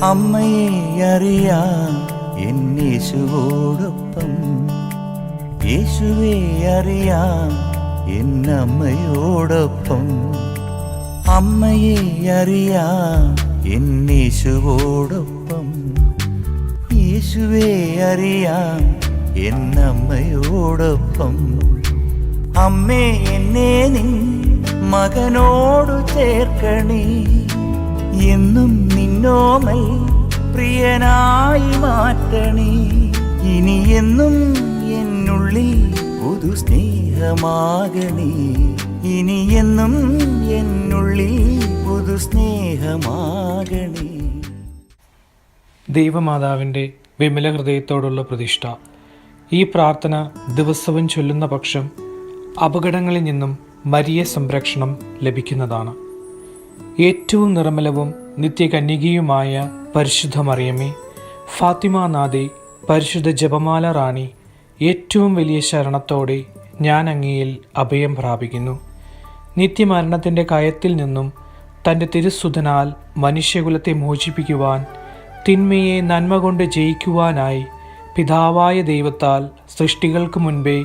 അമ്മയെ അറിയാം എന്നേശുവോടൊപ്പം, യേശുവെ അറിയാം എന്നമ്മയോടൊപ്പം. അമ്മയെ അറിയാം എന്നേശുവോടൊപ്പം, യേശുവെ അറിയാം എന്നമ്മയോടൊപ്പം. അമ്മേ, എന്നെ നിൻ മകനോടു ചേർക്കണേ, എന്നും നിന്നോമൽ പ്രിയനായി മാറ്റണേ. ഇനി എന്നും എന്നുള്ളിൽ പുതു സ്നേഹമാകണേ, ഇനി എന്നും എന്നുള്ളിൽ പുതു സ്നേഹമാകണേ. ദൈവമാതാവിൻ്റെ വിമല ഹൃദയത്തോടുള്ള പ്രതിഷ്ഠ. ഈ പ്രാർത്ഥന ദിവസവും ചൊല്ലുന്ന പക്ഷം അപകടങ്ങളിൽ നിന്നും മരിയ സംരക്ഷണം ലഭിക്കുന്നതാണ്. ഏറ്റവും നിർമ്മലവും നിത്യകന്യകയുമായ പരിശുദ്ധ മറിയമേ, ഫാത്തിമാനാഥേ, പരിശുദ്ധ ജപമാല റാണി, ഏറ്റവും വലിയ ശരണത്തോടെ ഞാൻ അങ്ങയിൽ അഭയം പ്രാപിക്കുന്നു. നിത്യമരണത്തിൻ്റെ കയത്തിൽ നിന്നും തൻ്റെ തിരുസുതനാൽ മനുഷ്യകുലത്തെ മോചിപ്പിക്കുവാൻ, തിന്മയെ നന്മ കൊണ്ട് ജയിക്കുവാനായി പിതാവായ ദൈവത്താൽ സൃഷ്ടികൾക്ക് മുൻപേ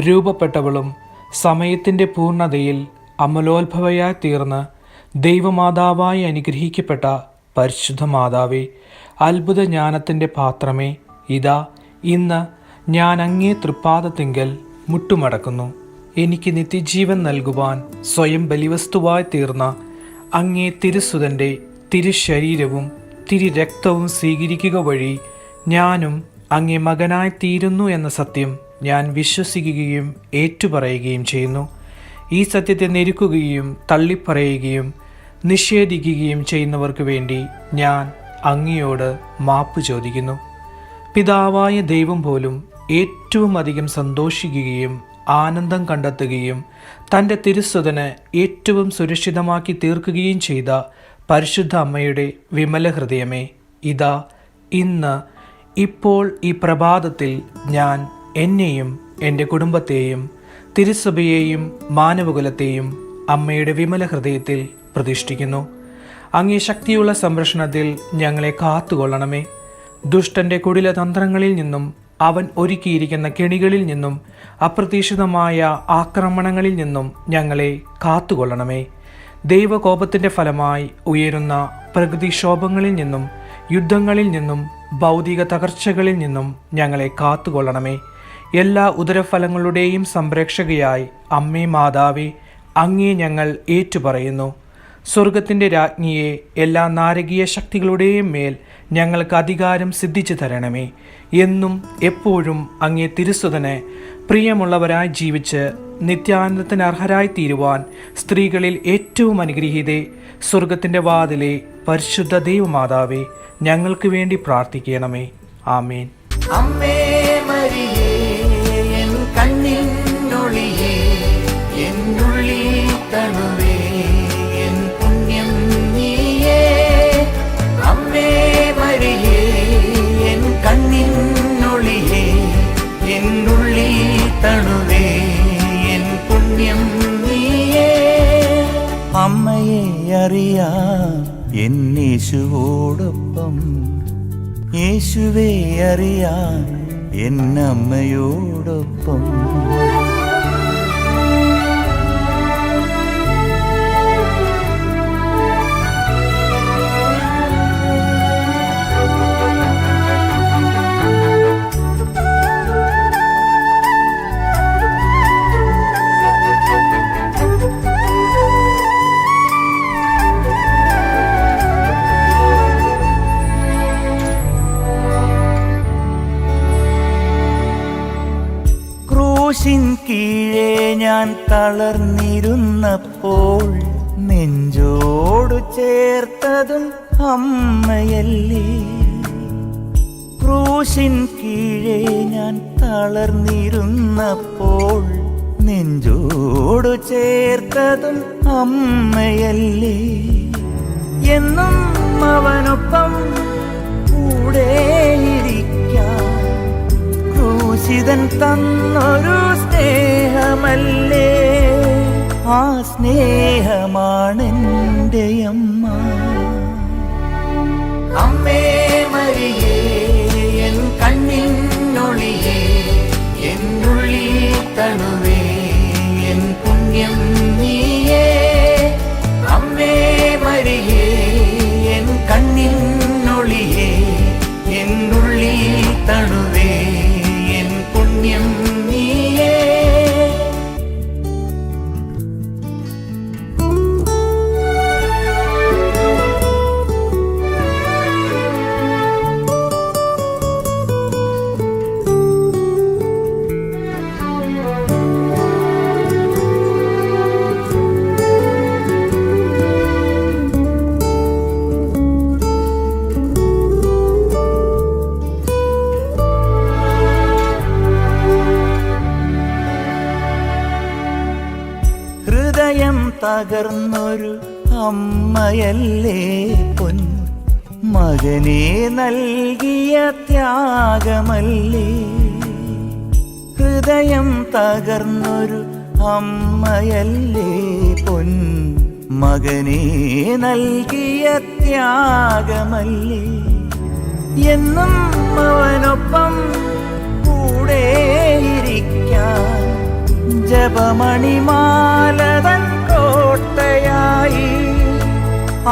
രൂപപ്പെട്ടവളും സമയത്തിൻ്റെ പൂർണ്ണതയിൽ അമലോത്ഭവയായി തീർന്ന് ദൈവമാതാവായി അനുഗ്രഹിക്കപ്പെട്ട പരിശുദ്ധ മാതാവേ, അത്ഭുത ജ്ഞാനത്തിൻ്റെ പാത്രമേ, ഇതാ ഇന്ന് ഞാൻ അങ്ങേ തൃപ്പാദത്തിങ്കൽ മുട്ടുമടക്കുന്നു. എനിക്ക് നിത്യജീവൻ നൽകുവാൻ സ്വയം ബലിവസ്തുവായി തീർന്ന അങ്ങേ തിരുസുതൻ്റെ തിരുശരീരവും തിരുരക്തവും സ്വീകരിക്കുക വഴി ഞാനും അങ്ങേ മകനായി തീരുന്നു എന്ന സത്യം ഞാൻ വിശ്വസിക്കുകയും ഏറ്റുപറയുകയും ചെയ്യുന്നു. ഈ സത്യത്തെ ഞെരുക്കുകയും തള്ളിപ്പറയുകയും നിഷേധിക്കുകയും ചെയ്യുന്നവർക്ക് വേണ്ടി ഞാൻ അങ്ങയോട് മാപ്പ് ചോദിക്കുന്നു. പിതാവായ ദൈവം പോലും ഏറ്റവും അധികം സന്തോഷിക്കുകയും ആനന്ദം കണ്ടെത്തുകയും തൻ്റെ തിരുസുതന് ഏറ്റവും സുരക്ഷിതമാക്കി തീർക്കുകയും ചെയ്ത പരിശുദ്ധ അമ്മയുടെ വിമല ഹൃദയമേ, ഇതാ ഇന്ന് ഇപ്പോൾ ഈ പ്രഭാതത്തിൽ ഞാൻ എന്നെയും എൻ്റെ കുടുംബത്തെയും തിരുസഭയെയും മാനവകുലത്തെയും അമ്മയുടെ വിമല ഹൃദയത്തിൽ പ്രതിഷ്ഠിക്കുന്നു. അങ്ങേ ശക്തിയുള്ള സംരക്ഷണത്തിൽ ഞങ്ങളെ കാത്തുകൊള്ളണമേ. ദുഷ്ടൻ്റെ കുടില തന്ത്രങ്ങളിൽ നിന്നും അവൻ ഒരുക്കിയിരിക്കുന്ന കെണികളിൽ നിന്നും അപ്രതീക്ഷിതമായ ആക്രമണങ്ങളിൽ നിന്നും ഞങ്ങളെ കാത്തുകൊള്ളണമേ. ദൈവകോപത്തിൻ്റെ ഫലമായി ഉയരുന്ന പ്രകൃതിക്ഷോഭങ്ങളിൽ നിന്നും യുദ്ധങ്ങളിൽ നിന്നും ഭൗതിക തകർച്ചകളിൽ നിന്നും ഞങ്ങളെ കാത്തുകൊള്ളണമേ. എല്ലാ ഉദരഫലങ്ങളുടെയും സംരക്ഷകയായി അമ്മേ മാതാവേ, അങ്ങേ ഞങ്ങൾ ഏറ്റുപറയുന്നു. സ്വർഗത്തിൻ്റെ രാജ്ഞിയെ, എല്ലാ നാരകീയ ശക്തികളുടെയും മേൽ ഞങ്ങൾക്ക് അധികാരം സിദ്ധിച്ചു തരണമേ. എന്നും എപ്പോഴും അങ്ങേ തിരുസുതന് പ്രിയമുള്ളവരായി ജീവിച്ച് നിത്യാനന്ദത്തിന് അർഹരായി തീരുവാൻ സ്ത്രീകളിൽ ഏറ്റവും അനുഗ്രഹീതേ, സ്വർഗത്തിൻ്റെ വാതിലെ പരിശുദ്ധ ദൈവമാതാവേ, ഞങ്ങൾക്ക് വേണ്ടി പ്രാർത്ഥിക്കണമേ. ആമേൻ. അമ്മേ മരിയേ, എൻ കണ്ണിനൊളിയേ, എന്നുള്ളിൽ തണുവേ, എൻ പുണ്യം നീയേ. അമ്മേ മരിയേ, എൻ കണ്ണിനൊളിയേ, എന്നുള്ളിൽ തണുവേ, എൻ പുണ്യം നീയേ. അമ്മയെ അറിയാം എന്നേശുവോടൊപ്പം, യേശുവെ അറിയാം എന്നമ്മയോടൊപ്പം. ക്രൂശിൻ കീഴെ ഞാൻ തളർന്നിരുന്നപ്പോൾ നെഞ്ചോടു ചേർത്തതും അമ്മയല്ലേ. ക്രൂശിൻ കീഴെ ഞാൻ തളർന്നിരുന്നപ്പോൾ നെഞ്ചോടു ചേർത്തതും അമ്മയല്ലേ. എന്നും അവനൊപ്പം കൂടെയിരിക്കാം ക്രൂശിതൻ തന്നൊരു സ്നേഹമല്ലേ. ആ സ്നേഹമാണെൻ്റെ അമ്മ. അമ്മേ തകർന്നൊരു അമ്മയല്ലേ പൊൻ മകനെ നൽകിയ ത്യാഗമല്ലേ. ഹൃദയം തകർന്നൊരു അമ്മയല്ലേ പൊൻ മകനെ നൽകിയ ത്യാഗമല്ലേ. എന്നും അവനൊപ്പം കൂടെയിരിക്കാൻ ജപമണിമാലതൻ കോട്ടയായി.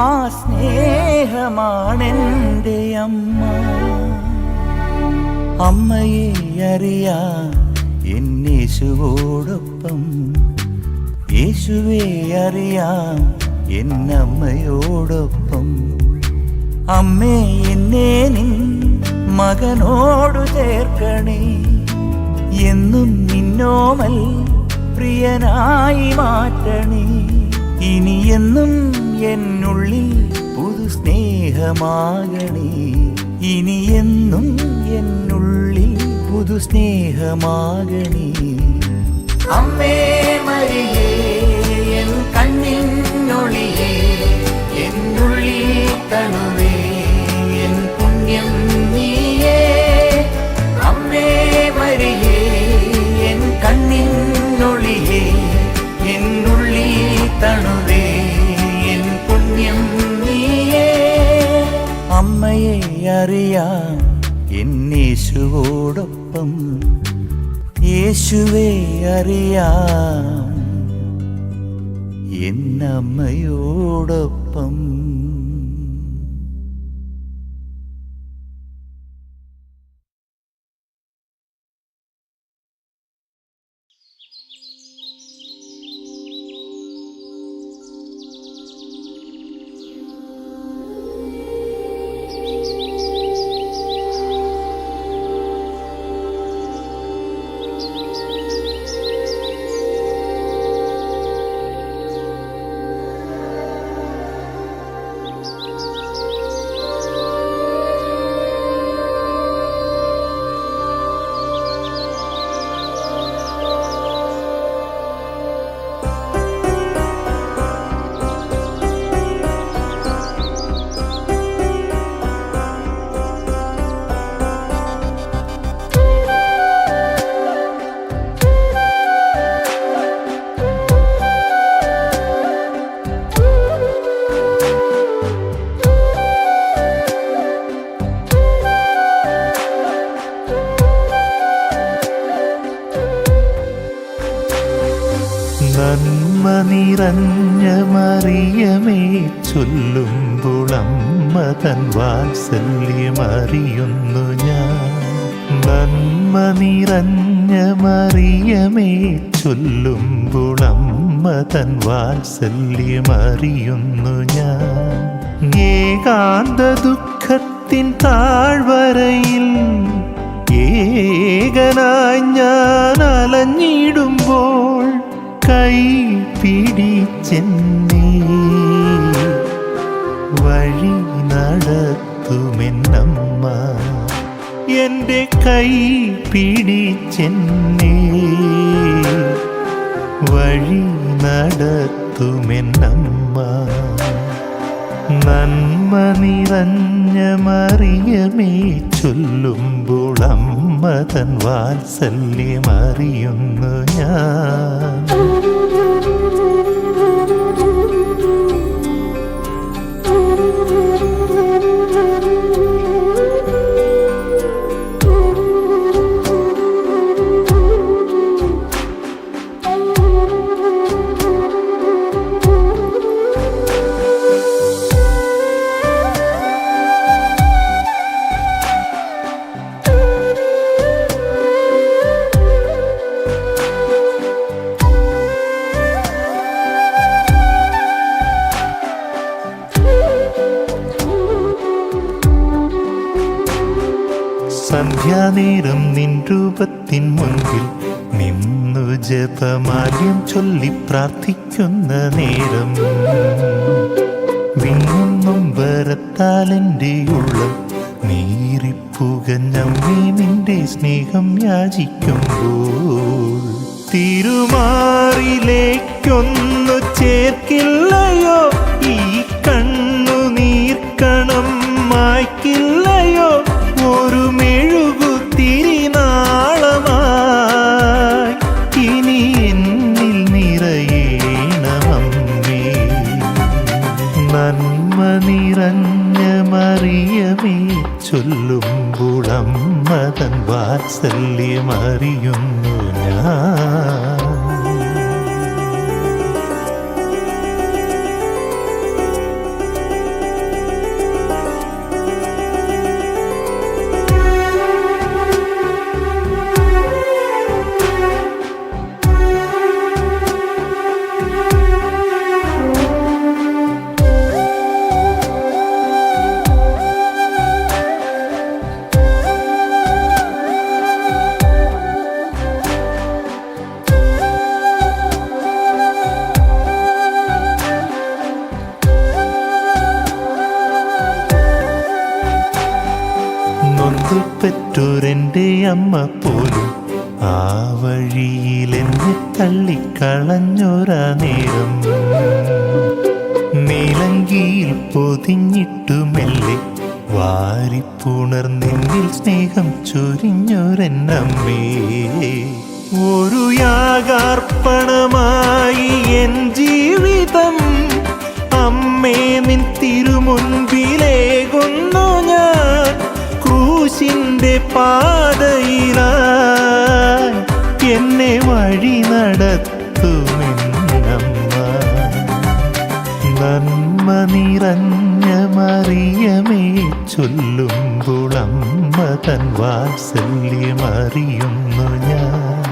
ആ സ്നേഹമാണെൻ്റെ അമ്മ. അമ്മയെ അറിയാം എന്നേശുവോടൊപ്പം, യേശുവെ അറിയാം എന്നമ്മയോടൊപ്പം. അമ്മേ എന്നെ നിൻ മകനോടു ചേർക്കണേ, എന്നും നിന്നോമൽ പ്രിയനായി മാറ്റണേ. ഇനിയെന്നും എന്നുള്ളിൽ പുതു സ്നേഹമാകണേ, ഇനിയെന്നും എന്നുള്ളിൽ പുതു സ്നേഹമാകണേ. അമ്മേ മരിയേ എൻ കണ്ണിനൊളിയേ, എന്നുള്ളിൽ തണുവേ എൻ പുണ്യം നീയേ. അമ്മേ മരിയേ എൻ കണ്ണിനൊളിയേ, എന്നുള്ളിൽ തണുവേ എൻ പുണ്യം നീയേ. അമ്മയെ അറിയാം എന്നേശുവോടൊപ്പം, യേശുവെ അറിയാം എന്നമ്മയോടൊപ്പം. നന്മ നിറഞ്ഞ മറിയമേ ചൊല്ലുമ്പോൾ അമ്മ തൻ വാത്സല്യമറിയുന്നു ഞാൻ. നന്മ നിറഞ്ഞ മറിയമേ ചൊല്ലുമ്പോൾ അമ്മ തൻ വാത്സല്യമറിയുന്നു ഞാൻ. ഏകാന്ത ദുഃഖത്തിൻ താഴ്വരയിൽ ഏകനായി ഞാൻ അലഞ്ഞിടുമ്പോൾ കൈ പിടിച്ചെന്നേ വഴി നടത്തുമെന്നമ്മ. എൻ്റെ കൈ പിടിച്ചെന്നേ വഴി നടത്തുമെന്നമ്മ. നന്മ നിറഞ്ഞ മറിയമേ ചൊല്ലുമ്പോൾ അമ്മ തൻ വാത്സല്യമറിയുന്നു ഞാൻ. സന്ധ്യാനേരം നിൻ രൂപത്തിൻ മുൻപിൽ നിന്നു ജപമാല്യം ചൊല്ലി പ്രാർത്ഥിക്കുന്ന നേരം വിങ്ങും വരത്താലെൻ്റെ ഉള്ളം നീറിപ്പുകഞ്ഞമ്മേ നിന്റെ സ്നേഹം യാചിക്കുമ്പോൾ തിരുമാറിലേക്കൊന്നു ചേർക്കില്ലയോ? ഈ കണ്ണുനീർക്കണം മായ്ക്കില്ലയോ? ഒരു മെഴുകുതിരി നാളമായി ഇനി എന്നിൽ നിറയണമമ്മേ. നന്മ നിറഞ്ഞ മറിയമേ ചൊല്ലുമ്പോൾ അമ്മ തൻ വാത്സല്യമറിയുന്നു ഞാൻ. പെറ്റോരെൻ്റെ അമ്മ പോലും ആ വഴിയിൽ എന്നെ തള്ളിക്കളഞ്ഞൊരാ നേരം, നീലങ്കിയിൽ പൊതിഞ്ഞിട്ടു മെല്ലെ വാരിപ്പുണർന്നെന്നിൽ സ്നേഹം ചൊരിഞ്ഞൊരെന്നമ്മേ. ഒരു യാഗാർപ്പണമായി എൻ ജീവിതം അമ്മേ നിൻ തിരുമുൻപിലേകുന്നു ഞാൻ. ക്രൂശിൻ്റെ പാതയിലായി എന്നെ വഴി നടത്തുമെന്നമ്മ. നന്മ നിറഞ്ഞ മറിയമേ ചൊല്ലുമ്പോൾ അമ്മ തൻ വാത്സല്യമറിയുന്നു ഞാൻ.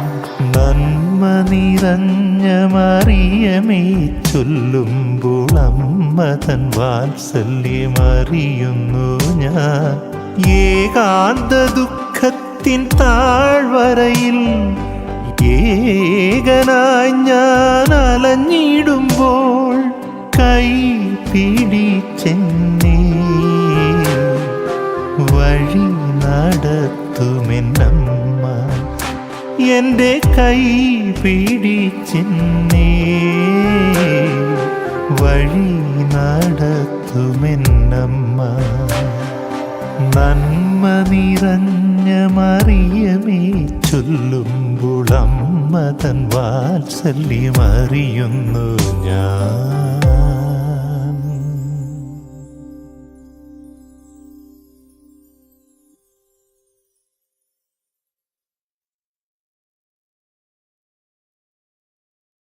നന്മ നിറഞ്ഞ മറിയമേ ചൊല്ലുമ്പോൾ അമ്മ തൻ വാത്സല്യമറിയുന്നു ഞാൻ. ഏകാന്ത ദുഃഖത്തിൻ താഴ്വരയിൽ ഏകനായി ഞാൻ അലഞ്ഞിടുമ്പോൾ കൈ പിടിച്ചെന്നെ വഴി നടത്തുമെന്നമ്മ. എൻ്റെ കൈ പിടിച്ചെന്നെ വഴി നടത്തുമെന്നമ്മ. നന്മ നിറഞ്ഞ മറിയമേ ചൊല്ലുമ്പോൾ അമ്മ തൻ വാത്സല്യമറിയുന്നു ഞാൻ.